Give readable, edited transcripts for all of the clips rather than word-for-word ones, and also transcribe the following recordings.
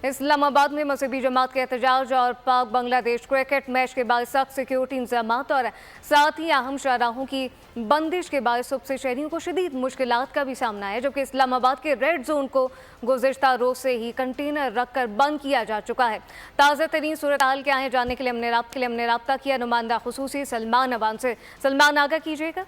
इस्लामाबाद में मजहबी जमात के एहतजाज और पाक बांग्लादेश क्रिकेट मैच के बाद सख्त सिक्योरिटी इंतजामात और साथ ही अहम शाहराहों की बंदिश के बाद सुबह से शहरियों को शदीद मुश्किलात का भी सामना है, जबकि इस्लामाबाद के रेड जोन को गुज़िश्ता रोज से ही कंटेनर रखकर बंद किया जा चुका है। ताज़ा तरीन सूरत हाल क्या है जानने के लिए हमने रब्ता किया नुमाइंदा खुसूसी सलमान अवान से। सलमान, आगाह कीजिएगा।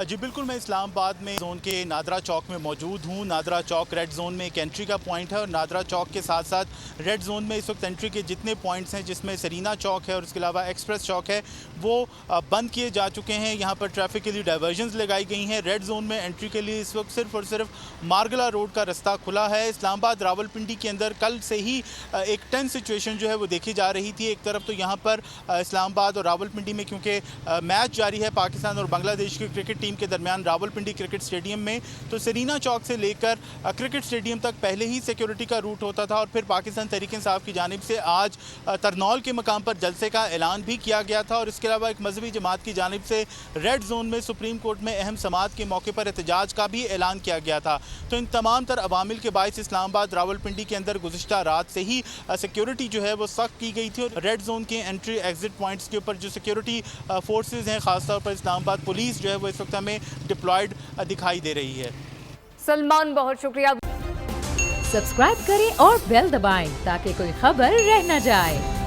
जी बिल्कुल, मैं इस्लामाबाद में जोन के नादरा चौक में मौजूद हूँ। नादरा चौक रेड जोन में एक एंट्री का पॉइंट है और नादरा चौक के साथ साथ रेड जोन में इस वक्त एंट्री के जितने पॉइंट्स हैं, जिसमें सरीना चौक है और उसके अलावा एक्सप्रेस चौक है, वो बंद किए जा चुके हैं। यहाँ पर ट्रैफिक के लिए डाइवर्जन्स लगाई गई हैं। रेड जोन में एंट्री के लिए इस वक्त सिर्फ और सिर्फ मारगला रोड का रास्ता खुला है। इस्लामाबाद रावलपिंडी के अंदर कल से ही एक टेंस सिचुएशन जो है वो देखी जा रही थी। एक तरफ तो यहाँ पर इस्लामाबाद और रावलपिंडी में क्योंकि मैच जारी है पाकिस्तान और बांग्लादेश की क्रिकेट टीम के दरमियान रावलपिंडी क्रिकेट स्टेडियम में, तो सरीना चौक से लेकर क्रिकेट स्टेडियम तक पहले ही सिक्योरिटी का रूट होता था और फिर पाकिस्तान तहरीक इंसाफ की जानिब से आज तरनौल के मकाम पर जलसे का ऐलान भी किया गया था। और इसके अलावा एक मजहबी जमात की जानिब से रेड जोन में सुप्रीम कोर्ट में अहम समाअत के मौके पर एहतजाज का भी ऐलान किया गया था। तो इन तमाम तर अवामिल के बायस इस्लामाबाद रावलपिंडी के अंदर गुज़िश्ता रात से ही सिक्योरिटी जो है वो सख्त की गई थी और रेड जोन के एंट्री एग्जिट पॉइंट्स के ऊपर जो सिक्योरिटी फोर्सेज हैं, खासतौर पर इस्लामाबाद पुलिस जो है वो इस वक्त हमें डिप्लॉयड दिखाई दे रही है। सलमान, बहुत शुक्रिया। सब्सक्राइब करें और बेल दबाएं ताकि कोई खबर रह न जाए।